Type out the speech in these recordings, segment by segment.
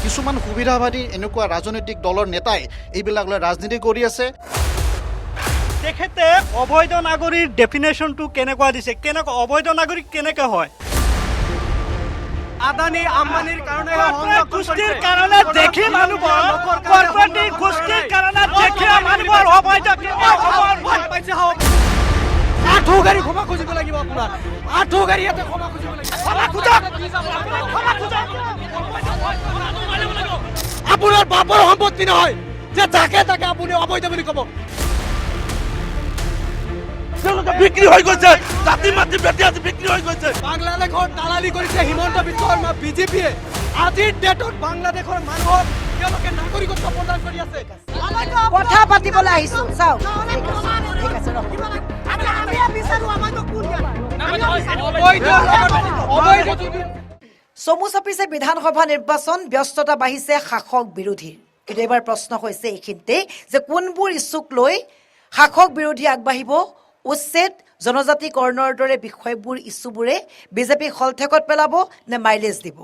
কিছুমান সুবিধাবাদী এনেকুৱা ৰাজনৈতিক দলৰ নেতাই এইবিলাক লৈ ৰাজনীতি কৰি আছে। তেখেতে অবৈধ নাগৰিক ডেফিনেশ্যনটো কেনেকুৱা দিছে, কেনেকুৱা অবৈধ নাগৰিক কেনেকৈ হয়? আদানী আম্বানীৰ কাৰণে গোষ্ঠীৰ কাৰণে দেখি মানুহৰ কৰ্পৰেটিভ গোষ্ঠীৰ কাৰণে দেখি মানুহৰ অবৈধ পাইছে হওক আঠো গাড়ী ক্ষমা খুজিব লাগিব আপোনাৰ আঠো গাড়ী ইয়াতে ক্ষমা খুজিব লাগিব আপোনাৰ বাপৰ সম্পত্তি নহয় যে তাকে তাকে আপুনি অবৈধ বুলি ক'ব। বিক্রি হৈ গৈছে, জাতি মাটি বেটি আজি বিক্রি হৈ গৈছে। বাংলাদেশৰ দালালি কৰিছে হিমন্ত বিশ্ব শৰ্মা বিজেপিয়ে। আজিৰ ডেটত বাংলাদেশৰ মানুহক তেওঁলোকে নাগৰিকত্ব প্ৰদান কৰি আছে। কথা পাতিবলৈ আহিছো চাওক ঠিক আছে চমু চাপিছে বিধানসভা নিৰ্বাচন, ব্যস্ততা বাঢ়িছে শাসক বিৰোধীৰ। কিন্তু এইবাৰ প্ৰশ্ন হৈছে এইখিনিতে যে কোনবোৰ ইছ্যুক লৈ শাসক বিৰোধী আগবাঢ়িব। উচ্ছেদ জনজাতিকৰণৰ দৰে বিষয়বোৰ ইছ্যুবোৰে বিজেপিক হলঠেকত পেলাব নে মাইলেজ দিব?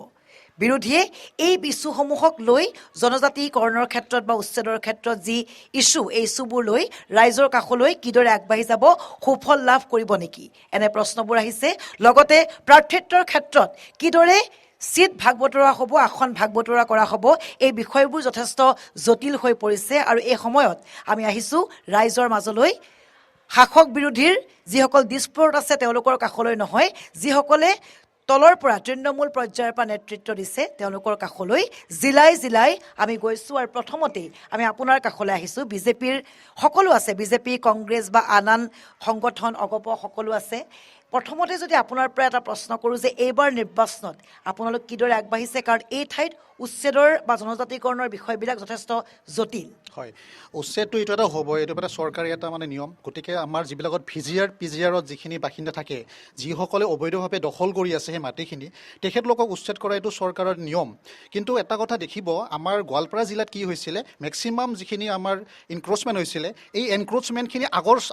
বিৰোধীয়ে এই ইছ্যুসমূহক লৈ জনজাতিকৰণৰ ক্ষেত্ৰত বা উচ্ছেদৰ ক্ষেত্ৰত যি ইছ্যু, এই ইছ্যুবোৰ লৈ ৰাইজৰ কাষলৈ কিদৰে আগবাঢ়ি যাব, সুফল লাভ কৰিব নেকি, এনে প্ৰশ্নবোৰ আহিছে। লগতে প্ৰাৰ্থিত্বৰ ক্ষেত্ৰত কিদৰে চিট ভাগ বতৰা হ'ব, আসন ভাগ বতৰা কৰা হ'ব, এই বিষয়বোৰ যথেষ্ট জটিল হৈ পৰিছে। আৰু এই সময়ত আমি আহিছোঁ ৰাইজৰ মাজলৈ, শাসক বিৰোধীৰ যিসকল ডিস্পোৰ্ট আছে তেওঁলোকৰ কাষলৈ নহয়, যিসকলে তলৰ পৰা তৃণমূল পৰ্যায়ৰ পৰা নেতৃত্ব দিছে তেওঁলোকৰ কাষলৈ জিলাই জিলাই আমি গৈছোঁ। আৰু প্ৰথমতেই আমি আপোনাৰ কাষলৈ আহিছোঁ। বিজেপিৰ সকলো আছে, বিজেপি, কংগ্ৰেছ বা আন আন সংগঠন, অগপ সকলো আছে। প্ৰথমতে যদি আপোনাৰ পৰা এটা প্ৰশ্ন কৰোঁ যে এইবাৰ নিৰ্বাচনত আপোনালোক কিদৰে আগবাঢ়িছে, কাৰণ এই ঠাইত উচ্ছেদৰ বা জনজাতিকৰণৰ বিষয়বিলাক যথেষ্ট জটিল। হয়, উচ্ছেদটো এইটো এটা হ'ব, এইটো এটা চৰকাৰী এটা নিয়ম। গতিকে আমাৰ যিবিলাকত পিজিআৰত যিখিনি বাসিন্দা থাকে, যিসকলে অবৈধভাৱে দখল কৰি আছে সেই মাটিখিনি, তেখেতলোকক উচ্ছেদ কৰা এইটো চৰকাৰৰ নিয়ম। কিন্তু এটা কথা দেখিব, আমাৰ গোৱালপাৰা জিলাত কি হৈছিলে, মেক্সিমাম যিখিনি আমাৰ এনক্ৰ'চমেণ্ট হৈছিলে, এই এনক্ৰ'চমেণ্টখিনি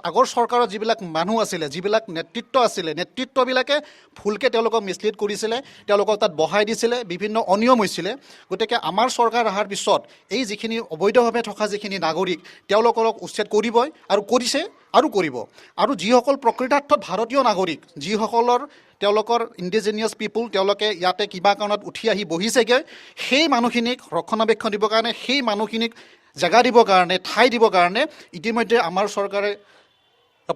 আগৰ চৰকাৰৰ যিবিলাক মানুহ আছিলে, যিবিলাক নেতৃত্ব আছিলে, নেতৃত্ববিলাকে ভুলকৈ তেওঁলোকক মিছলিড কৰিছিলে, তেওঁলোকক তাত বহাই দিছিলে, বিভিন্ন অনিয়ম হৈছিলে। গতিকে আমাৰ চৰকাৰ অহাৰ পিছত এই যিখিনি অবৈধভাৱে থকা যিখিনি নাগৰিক, তেওঁলোকক উচ্ছেদ কৰিবই আৰু কৰিছে আৰু কৰিব। আৰু যিসকল প্ৰকৃতাৰ্থত ভাৰতীয় নাগৰিক, যিসকলৰ তেওঁলোকৰ ইণ্ডিজিনিয়াছ পিপুল, তেওঁলোকে ইয়াতে কিবা কাৰণত উঠি আহি বহিছেগৈ, সেই মানুহখিনিক ৰক্ষণাবেক্ষণ দিবৰ কাৰণে, সেই মানুহখিনিক জেগা দিবৰ কাৰণে, ঠাই দিবৰ কাৰণে ইতিমধ্যে আমাৰ চৰকাৰে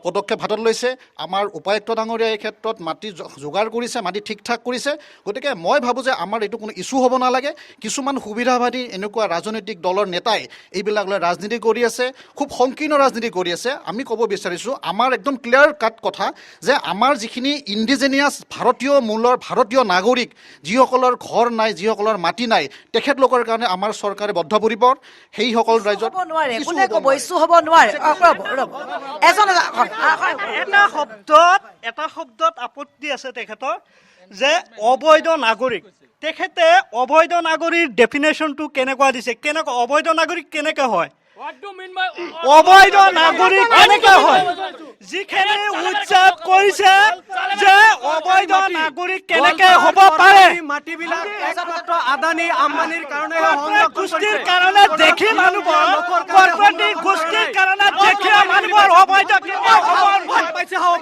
পদক্ষেপ হাতত লৈছে। আমাৰ উপায়ুক্ত ডাঙৰীয়াই এই ক্ষেত্ৰত মাটি যোগাৰ কৰিছে, মাটি ঠিক ঠাক কৰিছে। গতিকে মই ভাবোঁ যে আমাৰ এইটো কোনো ইছ্যু হ'ব নালাগে। কিছুমান সুবিধাবাদী এনেকুৱা ৰাজনৈতিক দলৰ নেতাই এইবিলাক লৈ ৰাজনীতি কৰি আছে, খুব সংকীৰ্ণ ৰাজনীতি কৰি আছে। আমি ক'ব বিচাৰিছোঁ, আমাৰ একদম ক্লিয়াৰ কাট কথা যে আমাৰ যিখিনি ইণ্ডিজিনিয়াছ ভাৰতীয় মূলৰ ভাৰতীয় নাগৰিক, যিসকলৰ ঘৰ নাই, যিসকলৰ মাটি নাই, তেখেতলোকৰ কাৰণে আমাৰ চৰকাৰে বদ্ধপৰিকৰ। সেইসকল ৰাইজত ইছ্যু হ'ব নোৱাৰে। এটা শব্দত আপত্তি আছে তেখেতৰ, যে অবৈধ নাগৰিক। তেখেতে অবৈধ নাগৰিক ডেফিনেশ্যনটো কেনেকুৱা দিছে, কেনেকুৱা অবৈধ নাগৰিক কেনেকৈ হয়? অবৈধ নাগৰিক কেনেকৈ হয়? যিখিনি উচ্ছেদ কৰিছে যে অবৈধ নাগৰিক কেনেকৈ হ'ব পাৰে? মাটিবিলাক একমাত্ৰ আদানী আম্বানীৰ কাৰণে গোষ্ঠীৰ কাৰণে দেখি মানুহৰ কৰ্পৰেটিভ গোষ্ঠীৰ কাৰণে দেখি মানুহৰ অবৈধ পাইছে হওক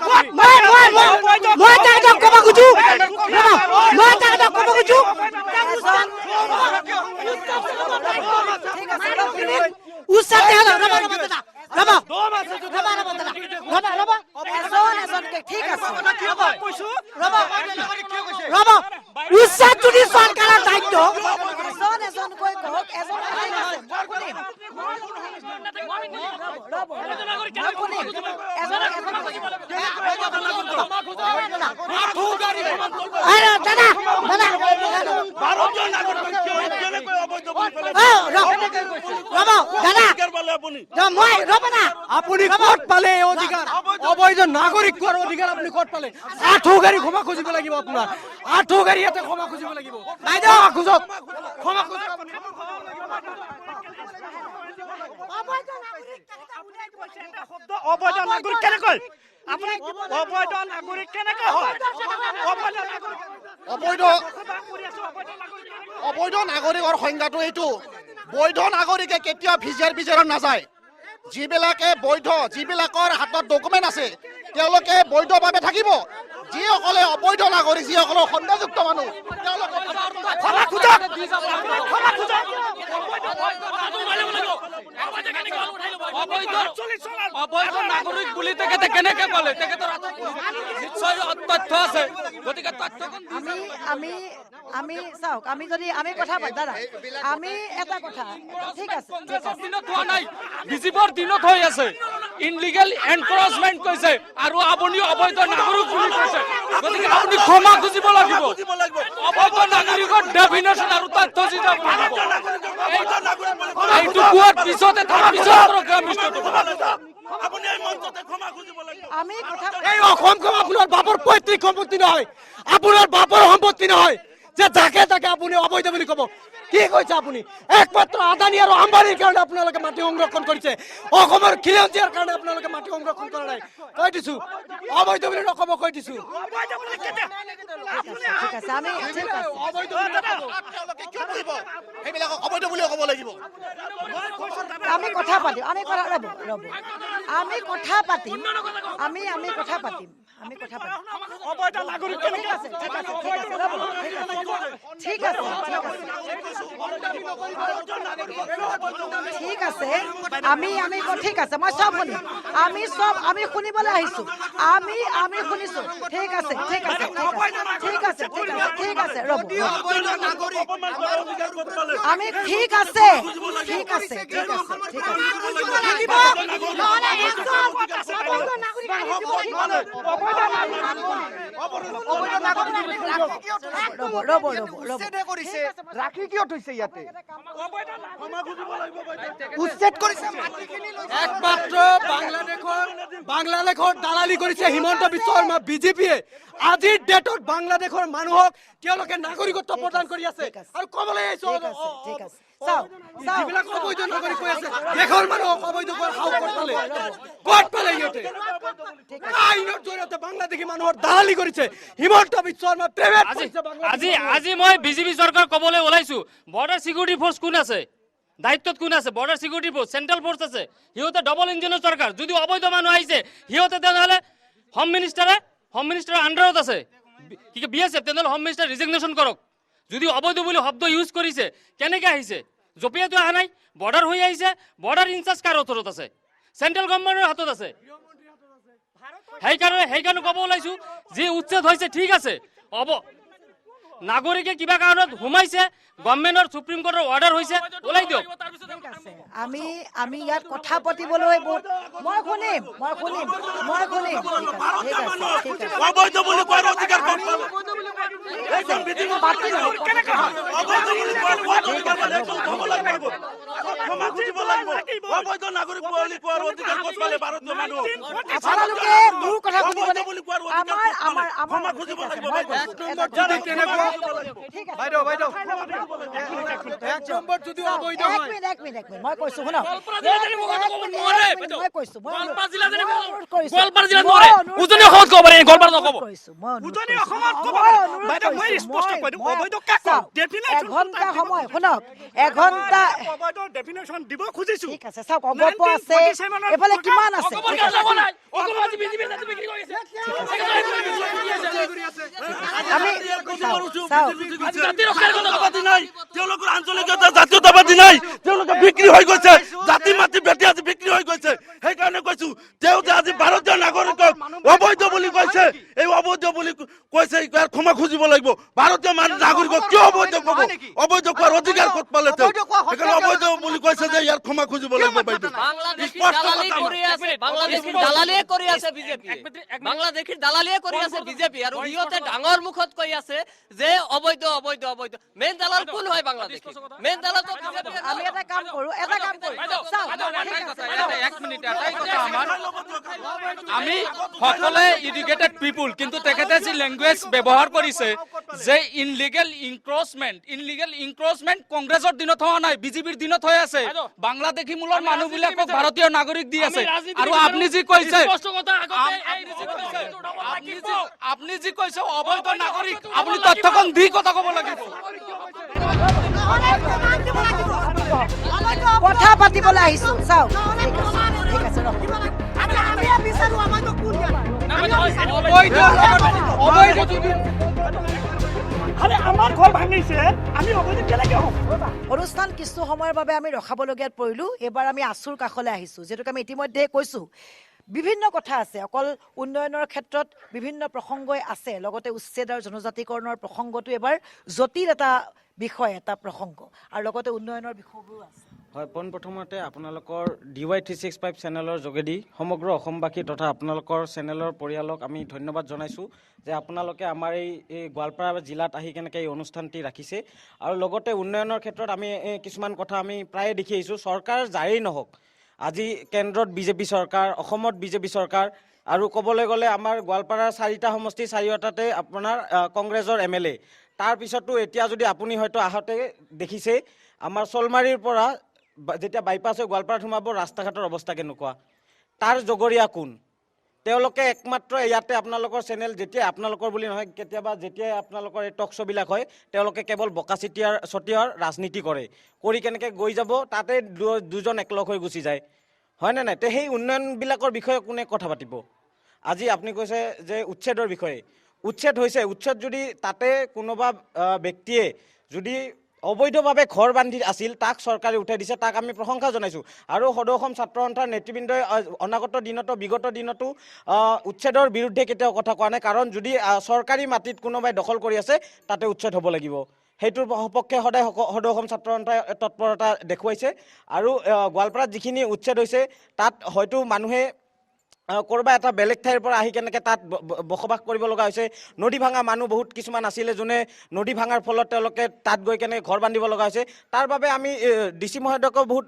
চৰকাৰৰ দায়িত্ব এজনকৈ কওক, আপুনি ক'ত পালে এই অধিকাৰ? অবৈধ নাগৰিক হোৱাৰ অধিকাৰ আপুনি ক'ত পালে? আঠো গাড়ী ক্ষমা খুজিব লাগিব আপোনাৰ আঠো গাড়ী ইয়াতে ক্ষমা খুজিব লাগিব। বাইদেউ খুজক, ক্ষমা খুজক। অবৈধ নাগৰিক কেনেকৈ? আপুনি অবৈধ নাগৰিক কেনেকৈ হয়? অবৈধ নাগৰিকৰ সংজ্ঞাটো এইটো বৈধ নাগৰিকে কেতিয়াও ভিজিআৰ বিচাৰত নাযায় যিবিলাকে বৈধ যিবিলাকৰ হাতত ডকুমেণ্ট আছে তেওঁলোকে বৈধভাৱে থাকিব যিসকলে অবৈধ নাগৰিক যিসকলৰ সন্দেহযুক্ত মানুহ তেওঁলোকে ক্ষমা খোজক অবৈধ নাগৰিক বুলি তেখেতে কেনেকে ক'লে তেখেতৰ নিশ্চয় তথ্য আছে গতিকে তথ্যখন আমি চাওক আমি যদি আমি কথা পাতি দাদা আমি এটা কথা ঠিক আছে দিনত হোৱা নাই বিজেপিৰ দিনত হৈ আছে ইনলিগেল এনক্ৰচমেন্ট কৈছে আৰু আপুনি অবৈধ নাগৰিক বুলি কৈছে গতিকে আপুনি ক্ষমা খুজিব লাগিব অবৈধ নাগৰিকৰ ডেফিনেশ্যন আৰু তথ্য জিতাব লাগিব এইটো কোৱাৰ পিছতে তাৰ পিছত প্ৰগ্ৰাম ষ্টাৰ্ট হ'ব আপুনি এই মঞ্চতে ক্ষমা খুজিব লাগিব আমি কথা এই অসমখন আপোনাৰ বাপৰ পৈতৃক সম্পত্তি নহয় আপোনাৰ বাপৰ সম্পত্তি নহয় যে যাকে তাকে আপুনি অবৈধ বুলি ক'ব কি কৈছে আপুনি একমাত্ৰ আদানী আৰু আম্বানীৰ কাৰণে আপোনালোকে মাটি সংৰক্ষণ কৰিছে অসমৰ খিলঞ্জীয়াৰ কাৰণে আপোনালোকে মাটি সংৰক্ষণ কৰা নাই কৈ দিছো অবৈধ বুলি নক'ব কৈ দিছো ঠিক আছে আমি ঠিক আছে তেওঁলোকে কিয় কৰিব সেইবিলাকক অবৈধ বুলিও ক'ব লাগিব আমি কথা পাতিম আমি কথা ৰ'ব আমি কথা পাতিম আমি কথা পাতিম অবৈধ নাগৰিক ঠিক আছে ৰ'ব ঠিক আছে ঠিক আছে আমি ঠিক আছে মই চব শুনিম আমি শুনিবলৈ আহিছো আমি শুনিছো ঠিক আছে ৰ'ব আমি ঠিক আছে ৰ'ব ৰাখি কিয় থৈছে ইয়াতে উচ্ছেদ কৰিছে একমাত্ৰ বাংলাদেশৰ দালালি কৰিছে হিমন্ত বিশ্ব শৰ্মা বিজেপিয়ে আজিৰ ডেটত বাংলাদেশৰ মানুহক তেওঁলোকে নাগৰিকত্ব প্ৰদান কৰি আছে আৰু ক'বলৈ আহিছো ঠিক আছে চাওক যিবিলাক অবৈধ নাগৰিক কৈ আছে দেশৰ মানুহক অবৈধ কৰাৰ সাহস ক'ত পালে সিহঁতে আইনৰ জৰিয়তে বাংলাদেশী মানুহৰ দালালি কৰিছে হিমন্ত বিশ্ব শৰ্মা প্ৰেমেট আজি মই বিজেপি চৰকাৰ ক'বলৈ ওলাইছো বৰ্ডাৰ চিকিউৰিটি ফ'ৰ্চ কোন আছে দায়িত্বত কোন আছে border security force central force আছে সিহঁতে ডবল ইঞ্জিনৰ চৰকাৰ যদি অবৈধ মানুহ আহিছে সিহঁতে তেনেহ'লে হোম মিনিষ্টাৰৰ আণ্ডাৰত আছে কি BSF তেনেহ'লে হোম মিনিষ্টাৰ ৰিজিগনেশ্যন কৰক যদি অবৈধ বুলি শব্দ ইউজ কৰিছে কেনেকৈ আহিছে জপিয়াটো অহা নাই বৰ্ডাৰ হৈ আহিছে বৰ্ডাৰ ইনচাৰ্জ কাৰ ওচৰত আছে চেণ্ট্ৰেল গভৰ্ণমেণ্টৰ হাতত আছে সেইকাৰণে ক'ব ওলাইছো যি উচ্ছেদ হৈছে ঠিক আছে নাগৰিকে কিবা কাৰণত সোমাইছে গভৰ্ণমেণ্টৰ সুপ্ৰিম কোৰ্টৰ অৰ্ডাৰ হৈছে ওলাই দিয়ক আমি ইয়াত কথা পাতিবলৈ মই শুনিম ঠিক আছে অবৈধ বুলি কোৱাৰ অধিকাৰ ক'ত পালে ক্ষমা খুজিব লাগিব অবৈধ নাগৰিক বুলি কোৱাৰ অধিকাৰ ক'ত পালে ভাৰতীয় মানুহ আপোনালোকে মোৰ কথা শুনিবনে ক্ষমা খুজিব লাগিব বাইদেউ এক নম্বৰ যদি অবৈধ হয় এক মিনিট মই কৈছো শুনক উজনি অসমত ক'ব পাৰে গোৱালপাৰা নক'ব উজনি অসমত ক'ব বাইদেউ মই স্পষ্ট কৈ দিম অবৈধ কাক ডেফিনেশ্যন এঘণ্টা সময় শুনক এঘণ্টা অবৈধ ডেফিনেশ্যন দিব খুজিছো ঠিক আছে চাওক অগপ আছে এফালে কিমান আছে আমি তেওঁলোকৰ আঞ্চলিকতা জাতীয়তাবাদী নাই তেওঁলোকে বিক্ৰী হৈ গৈছে জাতি মাতি বেটি আজি বিক্ৰী হৈ গৈছে সেইকাৰণে কৈছো তেওঁ যে আজি ভাৰতীয় নাগৰিকক অবৈধ বুলি কৈছে এই অবৈধ বুলি কৈছে ইয়াৰ ক্ষমা খুজিব লাগিব ভাৰতীয় নাগৰিকক কিয় অবৈধ ক'ব অবৈধ কোৱাৰ অধিকাৰ ক'ত পালে তেওঁ সেইকাৰণে অবৈধ বুলি কৈছে যে ইয়াৰ ক্ষমা খুজিব লাগিব বাইদেউ বাংলাদেশীৰ দালালিয়ে কৰি আছে বিজেপি আৰু সিহঁতে ডাঙৰ মুখত কৈ আছে যে অবৈধ মেইন দালাল কোন হয় বাংলাদেশ মেইন দালাল তো বিজেপি আমি এটা কাম কৰো এক মিনিট এটাই কথা আমাৰ আমি সকলে এডুকেটেড পিপুল কিন্তু তেখেতে যি লেংগুৱেজ ব্যৱহাৰ কৰিছে যে ইনলিগেল ইনক্ৰচমেন্ট কংগ্ৰেছৰ দিনত হোৱা নাই বিজেপিৰ দিনত হৈ আছে বাংলাদেশী মূলৰ মানুহবিলাকক ভাৰতীয় নাগৰিক দি আছে আৰু আপুনি যি কৈছে আপুনি যি কৈছে অবৈধ নাগৰিক আপুনি তথ্যখন দি কথা ক'ব লাগিব কথা পাতিবলৈ আহিছো চাওক ঠিক আছে ৰ'ব। আৰে আমাৰ ঘৰ ভাঙিছে আমি অবৈধ কেনেকে হম অনুষ্ঠান কিছু সময়ৰ বাবে আমি ৰখাবলগীয়াত পৰিলোঁ। এইবাৰ আমি আচুৰ কাষলৈ আহিছোঁ, যিহেতুকে আমি ইতিমধ্যে কৈছোঁ বিভিন্ন কথা আছে, অকল উন্নয়নৰ ক্ষেত্ৰত বিভিন্ন প্ৰসংগই আছে, লগতে উচ্ছেদ আৰু জনজাতিকৰণৰ প্ৰসংগটো এবাৰ জটিল এটা বিষয়, এটা প্ৰসংগ, আৰু লগতে উন্নয়নৰ বিষয়বোৰো আছে। হয়, পোনপ্ৰথমতে আপোনালোকৰ DY365 চেনেলৰ যোগেদি সমগ্ৰ অসমবাসী তথা আপোনালোকৰ চেনেলৰ পৰিয়ালক আমি ধন্যবাদ জনাইছোঁ যে আপোনালোকে আমাৰ এই গোৱালপাৰা জিলাত আহি কেনেকৈ এই অনুষ্ঠানটি ৰাখিছে। আৰু লগতে উন্নয়নৰ ক্ষেত্ৰত আমি কিছুমান কথা আমি প্ৰায়ে দেখি আহিছোঁ। চৰকাৰ যাৰেই নহওক, আজি কেন্দ্ৰত বিজেপি চৰকাৰ, অসমত বিজেপি চৰকাৰ, আৰু ক'বলৈ গ'লে আমাৰ গোৱালপাৰাৰ 4টা সমষ্টি 4টাতে আপোনাৰ কংগ্ৰেছৰ MLA। তাৰপিছতো এতিয়া যদি আপুনি হয়তো আহোঁতে দেখিছে আমাৰ চলমাৰীৰ পৰা যেতিয়া বাইপাছ হৈ গোৱালপাৰাত সোমাব ৰাস্তা ঘাটৰ অৱস্থা কেনেকুৱা, তাৰ জগৰীয়া কোন? তেওঁলোকে একমাত্ৰ ইয়াতে আপোনালোকৰ চেনেল যেতিয়া আপোনালোকৰ বুলি নহয়, কেতিয়াবা যেতিয়াই আপোনালোকৰ এই টক শ্ব'বিলাক হয় তেওঁলোকে কেৱল বকা চতিয়াৰ ৰাজনীতি কৰে, কৰি কেনেকৈ গৈ যাব তাতে দুজন একলগ হৈ গুচি যায়, হয়নে নাই? তে সেই উন্নয়নবিলাকৰ বিষয়ে কোনে কথা পাতিব? আজি আপুনি কৈছে যে উচ্ছেদৰ বিষয়ে, উচ্ছেদ হৈছে, উচ্ছেদ যদি তাতে কোনোবা ব্যক্তিয়ে যদি অবৈধভাৱে ঘৰ বান্ধি আছিল তাক চৰকাৰে উঠাই দিছে, তাক আমি প্ৰশংসা জনাইছোঁ। আৰু সদৌ অসম ছাত্ৰ সন্থাৰ নেতৃবৃন্দই অনাগত দিনতো বিগত দিনতো উচ্ছেদৰ বিৰুদ্ধে কেতিয়াও কথা কোৱা নাই, কাৰণ যদি চৰকাৰী মাটিত কোনোবাই দখল কৰি আছে তাতে উচ্ছেদ হ'ব লাগিব। সেইটোৰ সপক্ষে সদায় সদৌ অসম ছাত্ৰ সন্থাই তৎপৰতা দেখুৱাইছে। আৰু গোৱালপাৰাত যিখিনি উচ্ছেদ হৈছে তাত হয়তো মানুহে ক'ৰবা এটা বেলেগ ঠাইৰ পৰা আহি কেনেকৈ তাত বসবাস কৰিব লগা হৈছে। নদী ভাঙা মানুহ বহুত কিছুমান আছিলে, যোনে নদী ভাঙাৰ ফলত তেওঁলোকে তাত গৈ কেনে ঘৰ বান্ধিব লগা হৈছে। তাৰ বাবে আমি DC মহোদয়কো বহুত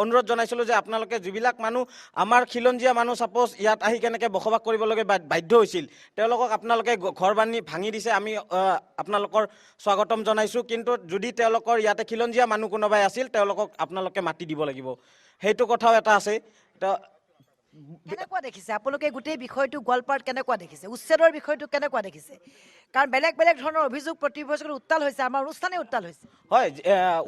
অনুৰোধ জনাইছিলোঁ যে আপোনালোকে যিবিলাক মানুহ আমাৰ খিলঞ্জীয়া মানুহ ছাপ'জ ইয়াত আহি কেনেকৈ বসবাস কৰিবলগীয়া বাধ্য হৈছিল, তেওঁলোকক আপোনালোকে ঘৰ ভাঙি দিছে, আমি আপোনালোকৰ স্বাগতম জনাইছোঁ। কিন্তু যদি তেওঁলোকৰ ইয়াতে খিলঞ্জীয়া মানুহ কোনোবাই আছিল তেওঁলোকক আপোনালোকে মাতি দিব লাগিব, সেইটো কথাও এটা আছে। কেনেকুৱা দেখিছে আপোনালোকে গোটেই বিষয়টো গোৱালপাৰাত কেনেকুৱা দেখিছে, উচ্ছেদৰ বিষয়টো কেনেকুৱা দেখিছে? কাৰণ বেলেগ বেলেগ ধৰণৰ অভিযোগ প্ৰতি বছৰ উত্তাল হৈছে, আমাৰ অনুষ্ঠানে উত্তাল হৈছে। হয়,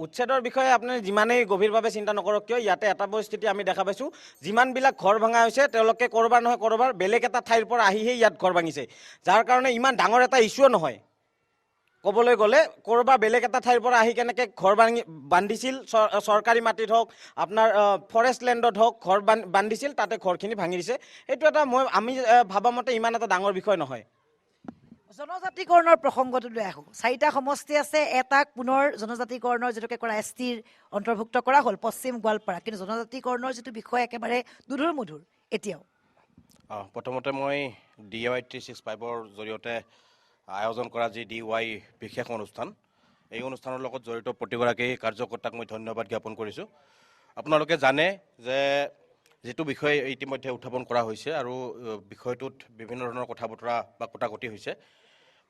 উচ্ছেদৰ বিষয়ে আপুনি যিমানেই গভীৰভাৱে চিন্তা নকৰক কিয়, ইয়াতে এটা পৰিস্থিতি আমি দেখা পাইছোঁ, যিমানবিলাক ঘৰ ভাঙা হৈছে তেওঁলোকে ক'ৰবাৰ নহয় ক'ৰবাৰ বেলেগ এটা ঠাইৰ পৰা আহিহে ইয়াত ঘৰ ভাঙিছে, যাৰ কাৰণে ইমান ডাঙৰ এটা ইছ্যু নহয়। ক'বলৈ গ'লে ক'ৰবাৰ বেলেগ এটা ঠাইৰ পৰা আহি কেনেকৈ ঘৰ বান্ধিছিল, চৰকাৰী মাটিত হওক আপোনাৰ ফৰেষ্ট লেণ্ডত হওক ঘৰ বান্ধিছিল, তাতে ঘৰখিনি ভাঙি দিছে। এইটো এটা আমি ভাবা মতে ইমান এটা ডাঙৰ বিষয় নহয়। জনজাতিকৰণৰ প্ৰসংগটো লৈ আহোঁ। 4টা সমষ্টি আছে, এটাক পুনৰ জনজাতিকৰণৰ যিটোকে কৰা STৰ অন্তৰ্ভুক্ত কৰা হ'ল পশ্চিম গোৱালপাৰা, কিন্তু জনজাতিকৰণৰ যিটো বিষয় একেবাৰে দুধুৰ মুধুৰ এতিয়াও। প্ৰথমতে মই DY365ৰ জৰিয়তে আয়োজন কৰা যি DY বিশেষ অনুষ্ঠান, এই অনুষ্ঠানৰ লগত জড়িত প্ৰতিগৰাকী কাৰ্যকৰ্তাক মই ধন্যবাদ জ্ঞাপন কৰিছোঁ। আপোনালোকে জানে যে যিটো বিষয় ইতিমধ্যে উত্থাপন কৰা হৈছে আৰু বিষয়টোত বিভিন্ন ধৰণৰ কথা বতৰা বা কটাকটি হৈছে।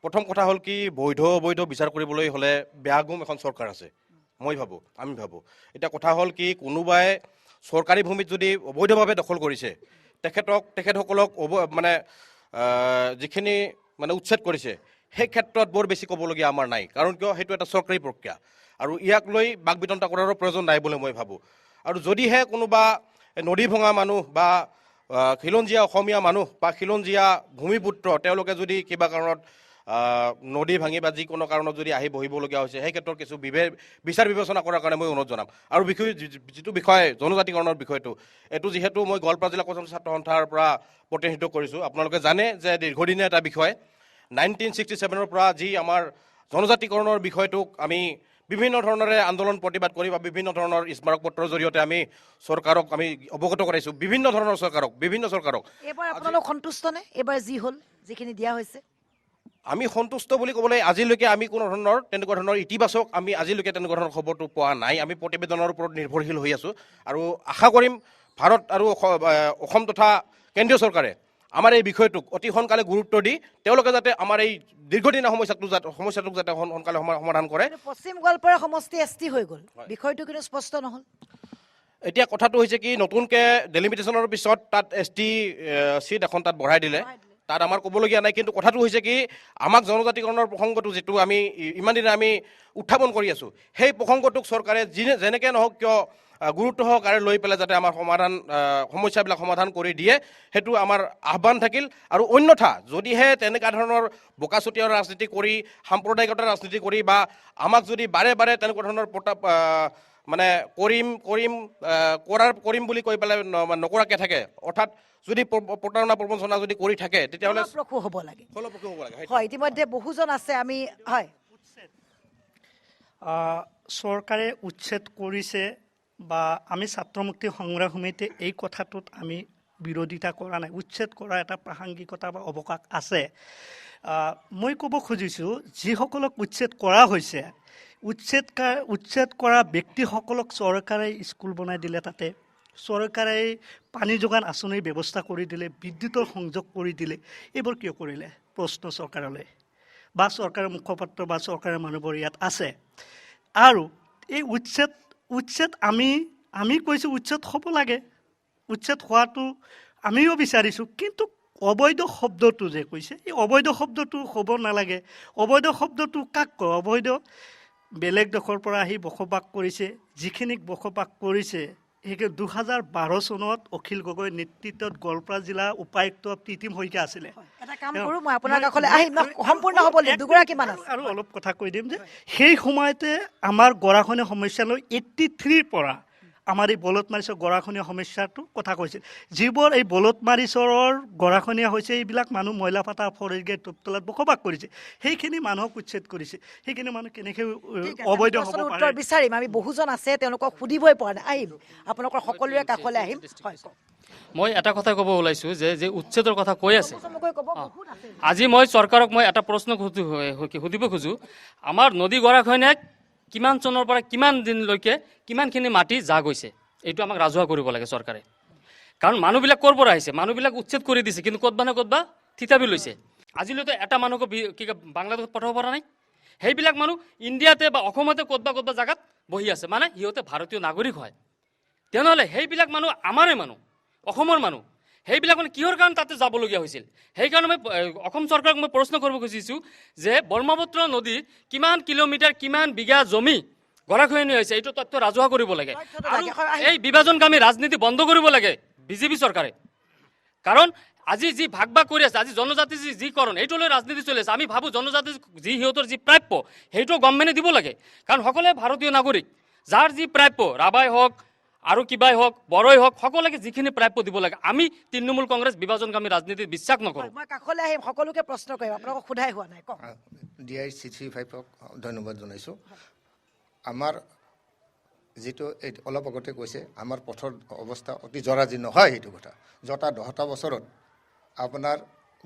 প্ৰথম কথা হ'ল কি, বৈধ অবৈধ বিচাৰ কৰিবলৈ হ'লে বেয়াগুম এখন চৰকাৰ আছে, আমি ভাবোঁ। এতিয়া কথা হ'ল কি, কোনোবাই চৰকাৰী ভূমিত যদি অবৈধভাৱে দখল কৰিছে তেখেতসকলক যিখিনি উচ্ছেদ কৰিছে, সেই ক্ষেত্ৰত বৰ বেছি ক'বলগীয়া আমাৰ নাই, কাৰণ কিয় সেইটো এটা চৰকাৰী প্ৰক্ৰিয়া আৰু ইয়াক লৈ বাক বিতণ্ডা কৰাৰো প্ৰয়োজন নাই বুলি মই ভাবোঁ। আৰু যদিহে কোনোবা নদী ভঙা মানুহ বা খিলঞ্জীয়া অসমীয়া মানুহ বা খিলঞ্জীয়া ভূমিপুত্ৰ তেওঁলোকে যদি কিবা কাৰণত নদী ভাঙি বা যিকোনো কাৰণত যদি আহি বহিবলগীয়া হৈছে, সেই ক্ষেত্ৰত কিছু বিচাৰ বিবেচনা কৰাৰ কাৰণে মই অনুৰোধ জনাম। আৰু যিটো বিষয় জনজাতিকৰণৰ বিষয়টো, এইটো যিহেতু মই গোৱালপাৰা জিলা কৰ্মচাৰী ছাত্ৰ সন্থাৰ পৰা প্ৰতিনিধিত্ব কৰিছোঁ, আপোনালোকে জানে যে দীৰ্ঘদিনীয়া এটা বিষয়। 1967ৰ পৰা যি আমাৰ জনজাতিকৰণৰ বিষয়টোক আমি বিভিন্ন ধৰণেৰে আন্দোলন প্ৰতিবাদ কৰি বা বিভিন্ন ধৰণৰ স্মাৰক পত্ৰৰ জৰিয়তে আমি চৰকাৰক আমি অৱগত কৰাইছোঁ, বিভিন্ন চৰকাৰক। এইবাৰ আপোনালোক সন্তুষ্ট নে? এইবাৰ যি হ'ল, যিখিনি দিয়া হৈছে, আমি সন্তুষ্ট বুলি ক'বলৈ আজিলৈকে আমি তেনেকুৱা ধৰণৰ ইতিবাচক আমি আজিলৈকে তেনেকুৱা ধৰণৰ খবৰটো পোৱা নাই। আমি প্ৰতিবেদনৰ ওপৰত নিৰ্ভৰশীল হৈ আছোঁ আৰু আশা কৰিম ভাৰত আৰু অসম তথা কেন্দ্ৰীয় চৰকাৰে আমাৰ এই বিষয়টোক অতি সোনকালে গুৰুত্ব দি তেওঁলোকে যাতে আমাৰ এই দীৰ্ঘদিনীয়া সমস্যাটোক যাতে সোনকালে সমাধান কৰে। পশ্চিম গোৱালপাৰা সমষ্টি ST হৈ গ'ল, বিষয়টো কিন্তু স্পষ্ট নহ'ল। এতিয়া কথাটো হৈছে কি, নতুনকৈ ডেলিমিটেশ্যনৰ পিছত তাত ST চিট এখন তাত বঢ়াই দিলে, তাত আমাৰ ক'বলগীয়া নাই। কিন্তু কথাটো হৈছে কি, আমাক জনজাতিকৰণৰ প্ৰসংগটো যিটো আমি ইমান দিনে আমি উত্থাপন কৰি আছোঁ, সেই প্ৰসংগটোক চৰকাৰে যেনেকৈ নহওক কিয় গুৰুত্ব সহকাৰে লৈ পেলাই যাতে আমাৰ সমস্যাবিলাক সমাধান কৰি দিয়ে, সেইটো আমাৰ আহ্বান থাকিল। আৰু অন্যথা যদিহে তেনেকুৱা ধৰণৰ বোকাচতীয়া ৰাজনীতি কৰি, সাম্প্ৰদায়িকতাৰ ৰাজনীতি কৰি, বা আমাক যদি বাৰে বাৰে তেনেকুৱা ধৰণৰ মানে কৰিম বুলি কৈ পেলাই নকৰাকৈ থাকে, অৰ্থাৎ যদি প্ৰতাৰণা প্ৰবঞ্চনা যদি কৰি থাকে, তেতিয়াহ'লে ফলপ্ৰসূ হ'ব লাগে। ফলপ্ৰসূ হ'ব লাগে। হয়, ইতিমধ্যে বহুজন আছে, আমি হয় চৰকাৰে উচ্ছেদ কৰিছে বা আমি ছাত্ৰ মুক্তি সংগ্ৰাম সমিতিয়ে এই কথাটোত আমি বিৰোধিতা কৰা নাই। উচ্ছেদ কৰা এটা প্ৰাসংগিকতা বা অৱকাশ আছে। মই ক'ব খুজিছোঁ, যিসকলক উচ্ছেদ কৰা হৈছে, উচ্ছেদ কৰা ব্যক্তিসকলক চৰকাৰে স্কুল বনাই দিলে, তাতে চৰকাৰে পানী যোগান আঁচনিৰ ব্যৱস্থা কৰি দিলে, বিদ্যুতৰ সংযোগ কৰি দিলে। এইবোৰ কিয় কৰিলে প্ৰশ্ন চৰকাৰলৈ, বা চৰকাৰৰ মুখপাত্ৰ বা চৰকাৰৰ মানুহবোৰ ইয়াত আছে। আৰু এই উচ্ছেদ আমি কৈছোঁ উচ্ছেদ হ'ব লাগে, উচ্ছেদ হোৱাটো আমিও বিচাৰিছোঁ। কিন্তু অবৈধ শব্দটো যে কৈছে, এই অবৈধ শব্দটো হ'ব নালাগে। অবৈধ শব্দটো কাক কয়? অবৈধ বেলেগ দেশৰ পৰা আহি বসবাস কৰিছে, যিখিনিক বসবাস কৰিছে সেই 2012 চনত অখিল গগৈৰ নেতৃত্বত গোৱালপাৰা জিলা উপায়ুক্ত প্ৰীতিম শইকীয়া আছিলে। এটা কাম কৰোঁ, মই আপোনাৰ কাষলৈ আহিম, সম্পূৰ্ণ হ'বলৈ দুগৰাকীমান আছে। আৰু অলপ কথা কৈ দিম যে সেই সময়তে আমাৰ গৰাখহনীয়া সমস্যালৈ 83ৰ পৰা আমাৰ এই বলতমাৰিচৰ গৰাখহনীয়া সমস্যাটোৰ কথা কৈছিল। যিবোৰ এই বলতমাৰিচৰৰ গৰাখহনীয়া হৈছে, এইবিলাক মানুহ মইলা ফাটা ফৰেষ্টগেট তলাত বসবাস কৰিছে, সেইখিনি মানুহক উচ্ছেদ কৰিছে। সেইখিনি মানুহ কেনেকৈ অবৈধ হ'ব পাৰে? উত্তৰ বিচাৰিম, আমি বহুজন আছে, তেওঁলোকক সুধিবই পৰা নাই। আহিম আপোনালোকৰ সকলোৰে কাষলৈ আহিম। হয়, কওক। মই এটা কথা ক'ব ওলাইছোঁ যে উচ্ছেদৰ কথা কৈ আছে। চমুকৈ ক'ব, বহুত আছে। আজি মই চৰকাৰক মই এটা প্ৰশ্ন সুধিব খোজোঁ, আমাৰ নদী গৰাখহনীয়াক কিমান চনৰ পৰা কিমান দিনলৈকে কিমানখিনি মাটি যা গৈছে, এইটো আমাক ৰাজহুৱা কৰিব লাগে চৰকাৰে। কাৰণ মানুহবিলাক ক'ৰ পৰা আহিছে? মানুহবিলাক উচ্ছেদ কৰি দিছে, কিন্তু ক'তবা নে ক'তবা থিতাপি লৈছে। আজিলৈকে এটা মানুহক বাংলাদেশত পঠাব পৰা নাই। সেইবিলাক মানুহ ইণ্ডিয়াতে বা অসমতে ক'তবা জেগাত বহি আছে, মানে সিহঁতে ভাৰতীয় নাগৰিক হয়। তেনেহ'লে সেইবিলাক মানুহ আমাৰে মানুহ, অসমৰ মানুহ। সেইবিলাক মানে কিহৰ কাৰণে তাতে যাবলগীয়া হৈছিল? সেইকাৰণে মই অসম চৰকাৰক মই প্ৰশ্ন কৰিব খুজিছোঁ যে ব্ৰহ্মপুত্ৰ নদীৰ কিমান কিলোমিটাৰ, কিমান বিঘা জমি গৰাখহনীয়া হৈছে, এইটো তথ্য ৰাজহুৱা কৰিব লাগে। আৰু এই বিভাজনকামী ৰাজনীতি বন্ধ কৰিব লাগে বিজেপি চৰকাৰে। কাৰণ আজি যি ভাগ কৰি আছে, আজি জনজাতি যিকৰণ, এইটো লৈ ৰাজনীতি চলি আছে। আমি ভাবোঁ জনজাতি সিহঁতৰ যি প্ৰাপ্য, সেইটো গভৰ্ণমেণ্টে দিব লাগে। কাৰণ সকলোৱে ভাৰতীয় নাগৰিক, যাৰ যি প্ৰাপ্য, ৰাভাই হওক আৰু কিবাই হওক, বড়োই হওক, সকলোকে যিখিনি প্ৰাপ্য দিব লাগে। আমি তৃণমূল কংগ্ৰেছ বিভাজনকামী ৰাজনীতিত বিশ্বাস নকৰোঁ। মই কাষলৈ আহিম, সকলোকে প্ৰশ্ন কৰিম, আপোনালোকক সোধাই হোৱা নাই, কওক। DI-65ক ধন্যবাদ জনাইছোঁ। আমাৰ যিটো এই অলপ আগতে কৈছে, আমাৰ পথৰ অৱস্থা অতি জৰাজীৰ্ণ হয়, সেইটো কথা। 10টা বছৰত আপোনাৰ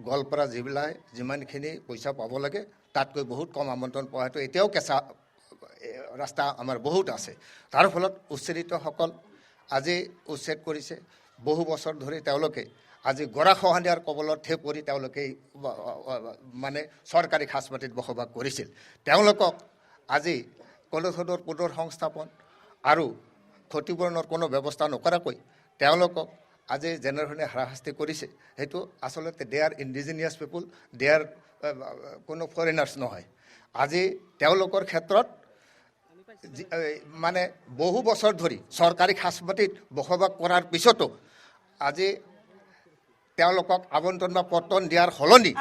গোৱালপাৰা জিলায় যিমানখিনি পইচা পাব লাগে, তাতকৈ বহুত কম আমন্ত্ৰণ পোৱাটো এতিয়াও কেঁচা ৰাস্তা আমাৰ বহুত আছে। তাৰ ফলত উচ্ছেদিতসকল আজি উচ্ছেদ কৰিছে। বহু বছৰ ধৰি তেওঁলোকে আজি গৰাখহনীয়াৰ কবলতহে পৰি তেওঁলোকে মানে চৰকাৰী সাজপাতিত বসবাস কৰিছিল। তেওঁলোকক আজি কোনো ধৰণৰ পুনৰ সংস্থাপন আৰু ক্ষতিপূৰণৰ কোনো ব্যৱস্থা নকৰাকৈ তেওঁলোকক আজি যেনেধৰণে হাৰাশাস্তি কৰিছে, সেইটো আচলতে দে আৰ ইণ্ডিজিনিয়াছ পিপুল, দে আৰ কোনো ফৰেনাৰ্ছ নহয়। আজি তেওঁলোকৰ ক্ষেত্ৰত মানে বহু বছৰ ধৰি চৰকাৰী সাজপাতিত বসবাস কৰাৰ পিছতো আজি তেওঁলোকক আবণ্টন বা পত্তন দিয়াৰ সলনি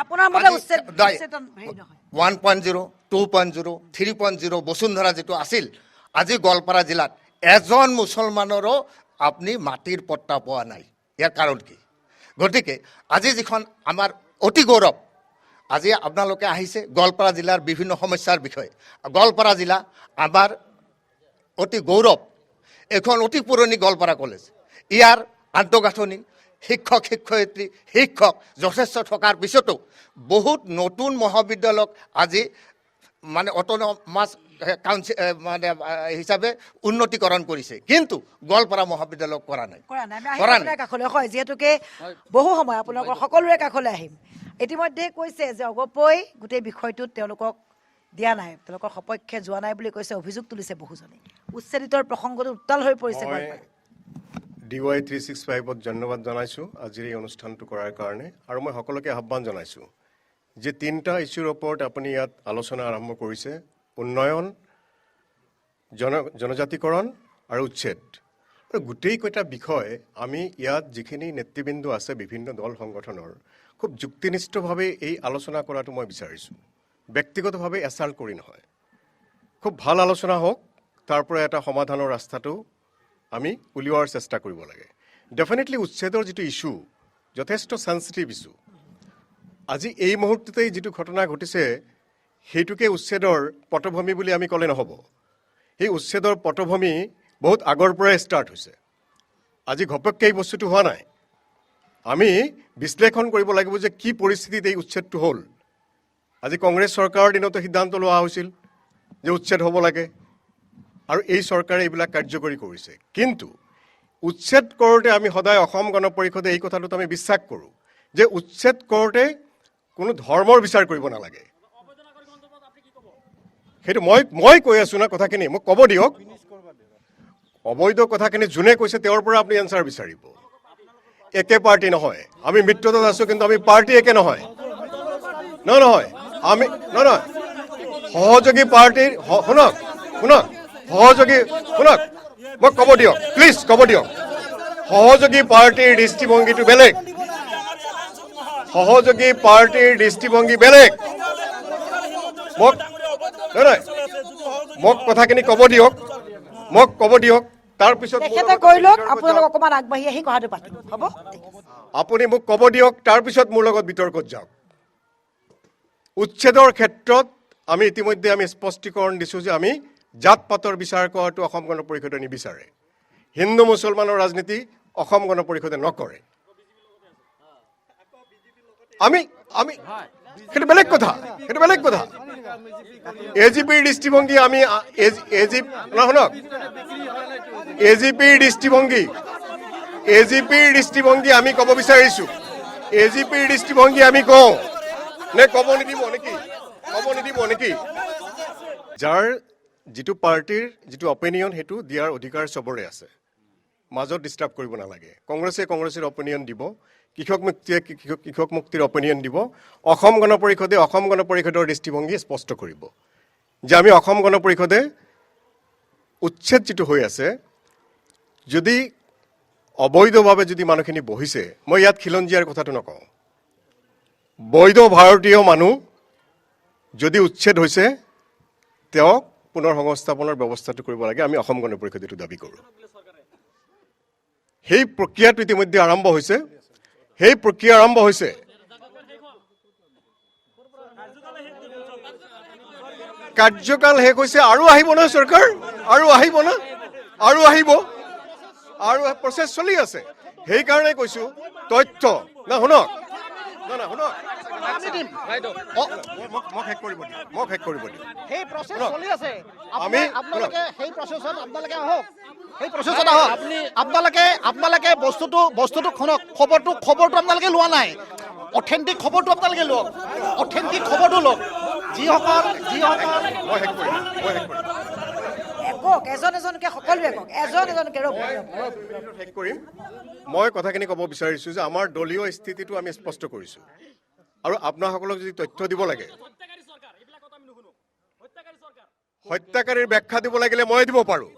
1.0, 2.0, 3.0 বসুন্ধৰা যিটো আছিল, আজি গোৱালপাৰা জিলাত এজন মুছলমানৰো আপুনি মাটিৰ পট্টা পোৱা নাই। ইয়াৰ কাৰণ কি? গতিকে আজি যিখন আমাৰ অতি গৌৰৱ, আজি আপোনালোকে আহিছে গোৱালপাৰা জিলাৰ বিভিন্ন সমস্যাৰ বিষয়ে। গোৱালপাৰা জিলা আমাৰ অতি গৌৰৱ। এখন অতি পুৰণি গোৱালপাৰা কলেজ, ইয়াৰ আন্তঃগাঁথনি, শিক্ষক যথেষ্ট থকাৰ পিছতো বহুত নতুন মহাবিদ্যালয়ক আজি মানে অট'নমাছ কাউন্সিল মানে হিচাপে উন্নতিকৰণ কৰিছে, কিন্তু গোৱালপাৰা মহাবিদ্যালয়ক কৰা নাই। কাষলৈ হয়, যিহেতুকে বহু সময় আপোনালোকৰ সকলোৰে কাষলৈ আহিম। ইতিমধ্যে কৈছে যে অগপই গোটেই বিষয়টোত তেওঁলোকক দিয়া নাই, তেওঁলোকৰ সপক্ষে যোৱা নাই বুলি কৈছে, অভিযোগ তুলিছে বহুজনে। উচ্ছেদিতৰ প্ৰসংগটো উত্তাল হৈ পৰিছে। DY 365ত ধন্যবাদ জনাইছোঁ আজিৰ এই অনুষ্ঠানটো কৰাৰ কাৰণে আৰু মই সকলোকে আহ্বান জনাইছোঁ যে তিনিটা ইছ্যুৰ ওপৰত আপুনি ইয়াত আলোচনা আৰম্ভ কৰিছে উন্নয়ন জনজাতিকৰণ আৰু উচ্ছেদ আৰু গোটেইকেইটা বিষয় আমি ইয়াত যিখিনি নেতৃবৃন্দ আছে বিভিন্ন দল সংগঠনৰ খুব যুক্তিনিষ্ঠভাৱে এই আলোচনা কৰাটো মই বিচাৰিছোঁ ব্যক্তিগতভাৱে এছাল্ট কৰি নহয় খুব ভাল আলোচনা হওক তাৰ পৰা এটা সমাধানৰ ৰাস্তাটো আমি উলিওৱাৰ চেষ্টা কৰিব লাগে ডেফিনেটলি উচ্ছেদৰ যিটো ইছ্যু যথেষ্ট সেন্সিটিভ ইছ্যু আজি এই মুহূৰ্ততেই যিটো ঘটনা ঘটিছে সেইটোকে উচ্ছেদৰ পটভূমি বুলি আমি ক'লে নহ'ব এই উচ্ছেদৰ পটভূমি বহুত আগৰ পৰাই ষ্টাৰ্ট হৈছে আজি ঘপককৈ এই বস্তুটো হোৱা নাই আমি বিশ্লেষণ কৰিব লাগিব যে কি পৰিস্থিতিত এই উচ্ছেদটো হ'ল আজি কংগ্ৰেছ চৰকাৰৰ দিনতো সিদ্ধান্ত লোৱা হৈছিল যে উচ্ছেদ হ'ব লাগে আৰু এই চৰকাৰে এইবিলাক কাৰ্যকৰী কৰিছে কিন্তু উচ্ছেদ কৰোঁতে আমি সদায় অসম গণ পৰিষদে এই কথাটোত আমি বিশ্বাস কৰোঁ যে উচ্ছেদ কৰোঁতে কোনো ধৰ্মৰ বিচাৰ কৰিব নালাগে সেইটো মই কৈ আছোঁ না কথাখিনি মোক ক'ব দিয়ক অবৈধ কথাখিনি যোনে কৈছে তেওঁৰ পৰা আপুনি এনচাৰ বিচাৰিব একে পাৰ্টি নহয় আমি মিত্ৰতাত আছোঁ কিন্তু আমি পাৰ্টি একে নহয় নহয় আমি নহয় সহযোগী পাৰ্টিৰ শুনক সহযোগী শুনক মোক ক'ব দিয়ক প্লিজ ক'ব দিয়ক সহযোগী পাৰ্টিৰ দৃষ্টিভংগীটো বেলেগ সহযোগী পাৰ্টিৰ দৃষ্টিভংগী বেলেগ মোক নহয় মোক কথাখিনি ক'ব দিয়ক তাৰপিছত তেখেতে কৈ লওক আপোনালোক অকণমান আগবাঢ়ি আহি কথাটো পাতিম হ'ব আপুনি মোক ক'ব দিয়ক তাৰপিছত মোৰ লগত বিতৰ্কত যাওক উচ্ছেদৰ ক্ষেত্ৰত আমি ইতিমধ্যে আমি স্পষ্টীকৰণ দিছোঁ যে আমি জাত পাতৰ বিচাৰ কৰাটো অসম গণ পৰিষদে নিবিচাৰে হিন্দু মুছলমানৰ ৰাজনীতি অসম গণ পৰিষদে নকৰে আমি সেইটো বেলেগ কথা এজিপিৰ দৃষ্টিভংগী আমি শুনক এজিপিৰ দৃষ্টিভংগী আমি ক'ব বিচাৰিছোঁ এজিপিৰ দৃষ্টিভংগী আমি কওঁ নে ক'ব নিদিব নেকি যাৰ যিটো পাৰ্টিৰ যিটো অপিনিয়ন সেইটো দিয়াৰ অধিকাৰ চবৰে আছে মাজত ডিষ্টাৰ্ব কৰিব নালাগে কংগ্ৰেছৰ অপিনিয়ন দিব কৃষক মুক্তিৰ অপিনিয়ন দিব অসম গণ পৰিষদৰ দৃষ্টিভংগী স্পষ্ট কৰিব যে আমি অসম গণ পৰিষদে উচ্ছেদ যিটো হৈ আছে যদি অবৈধভাৱে যদি মানুহখিনি বহিছে মই ইয়াত খিলঞ্জীয়াৰ কথাটো নকওঁ বৈধ ভাৰতীয় মানুহ যদি উচ্ছেদ হৈছে তেওঁক পুনৰ সংস্থাপনৰ ব্যৱস্থাটো কৰিব লাগে আমি অসম গণ পৰিষদে এইটো দাবী কৰোঁ সেই প্ৰক্ৰিয়াটো ইতিমধ্যে আৰম্ভ হৈছে কাৰ্যকাল শেষ হৈছে আৰু আহিব নহয় চৰকাৰ আৰু আহিব আৰু প্ৰচেছ চলি আছে সেইকাৰণে কৈছোঁ তথ্য শুনক মোক শেষ কৰিব দিয়ক সেই প্ৰচেছ চলি আছে আপোনালোকে সেই প্ৰচেছত আপোনালোকে আহক আপোনালোকে বস্তুটো শুনক খবৰটো আপোনালোকে লোৱা নাই অথেণ্টিক খবৰটো আপোনালোকে লওক যিসকল মই শেষ কৰিম একক এজনকে সকলোৱে একক এজনকে শেষ কৰিম মই কথাখিনি ক'ব বিচাৰিছোঁ যে আমাৰ দলীয় স্থিতিটো আমি স্পষ্ট কৰিছোঁ আৰু আপোনাসকলক যদি তথ্য দিব লাগে হত্যাকাৰীৰ ব্যাখ্যা দিব লাগিলে মই দিব পাৰোঁ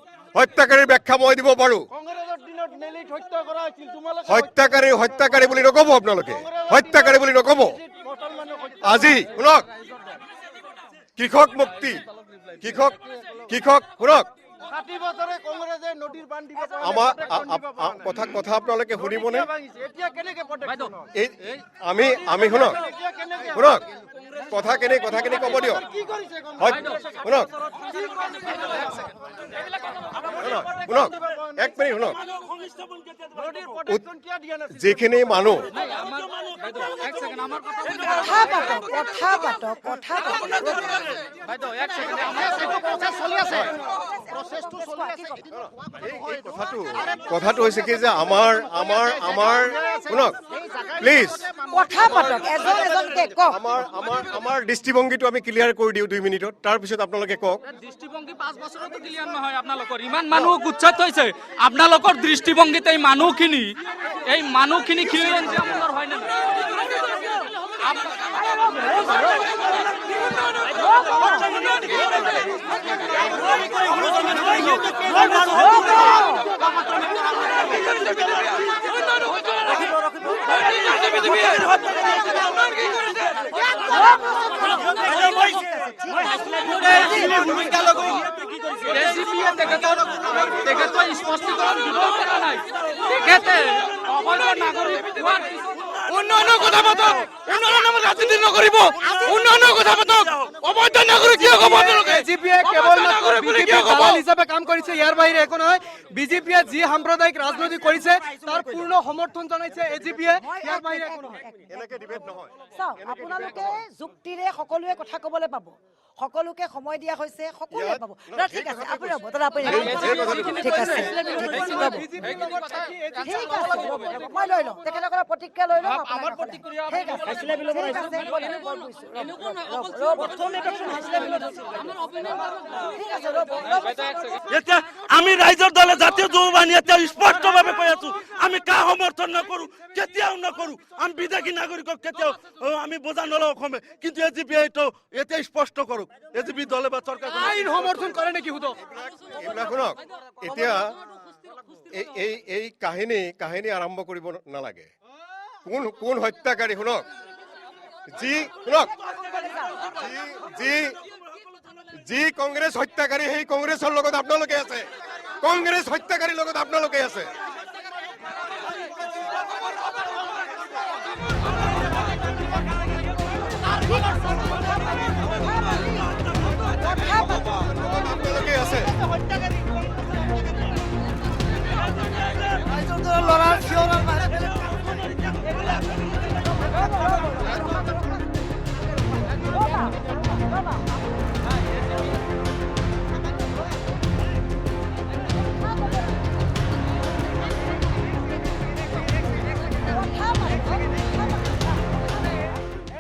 হত্যাকাৰী বুলি নক'ব আপোনালোকে হত্যাকাৰী বুলি নক'ব আজি শুনক কৃষক মুক্তি শুনক কথা আপোনালোকে শুনিবনে আমি শুনক কথাখিনি ক'ব দিয়ক শুনক এক মিনিট শুনক যিখিনি মানুহ কথাটো হৈছে কি যে আমাৰ শুনক প্লিজ আমাৰ দৃষ্টিভংগীটো আমি ক্লিয়াৰ কৰি দিওঁ 2 মিনিটত তাৰপিছত আপোনালোকে কওক দৃষ্টিভংগী 5 বছৰতো ক্লিয়াৰ নহয় আপোনালোকৰ ইমান মানুহ গুচ্ছত হৈছে আপোনালোকৰ দৃষ্টি দৃষ্টিভংগীত এই মানুহখিনি ক্লিয়াৰ হয় না উন্নয়নৰ কথা পাতক, উন্নয়নৰ নামত ৰাজনীতি নকৰিব, উন্নয়নৰ কথা পাতক। অবৈধ নাগৰিক কিয় ক'ব আপোনালোকে? বিজেপিয়ে কেৱল দালাল হিচাপে কাম কৰিছে, ইয়াৰ বাহিৰে একো নহয়। বিজেপিয়ে যি সাম্প্ৰদায়িক ৰাজনীতি কৰিছে তাৰ পূৰ্ণ সমৰ্থন জনাইছে এজিপিয়ে, ইয়াৰ বাহিৰে একো নহয়। চাওক, আপোনালোকে যুক্তিৰে সকলোৱে কথা ক'বলৈ পাব, সকলোকে সময় দিয়া হৈছে, সকলোৱে পাব। দাদা ঠিক আছে, আপুনি ৰ'ব, দাদা আপুনি ঠিক আছে, ঠিক আছে, ৰ'ব, ঠিক আছে, ৰ'ব, মই লৈ লওঁ, তেখেতসকলৰ প্ৰতিক্ৰিয়া লৈ লওঁ। আমাৰ প্ৰতিক্ৰিয়া ঠিক আছে, ঠিক আছে, মই লৈ লৈছোঁ। ৰ'ব, ঠিক আছে, ৰ'ব, এতিয়া আমি ৰাইজৰ দলে জাতীয় যুৱবাহিনী এতিয়া স্পষ্টভাৱে কৈ আছো, আমি কা সমৰ্থন নকৰো, কেতিয়াও নকৰো। আমি বিদেশী নাগৰিকক কেতিয়াও আমি বোজা নলওঁ অসমে, কিন্তু এজিপি এইটো এতিয়া স্পষ্ট কৰক, এজিপি দলে বা চৰকাৰ আইন সমৰ্থন কৰে নেকি সুধক। এইবিলাক শুনক, এতিয়া এই কাহিনী আৰম্ভ কৰিব নালাগে। কোন হত্যাকাৰী শুনক, যি কংগ্ৰেছ হত্যাকাৰী, সেই কংগ্ৰেছৰ লগত আপোনালোকে আছে, কংগ্ৰেছ হত্যাকাৰীৰ লগত আপোনালোকে আছে। আপোনালোকে আছে।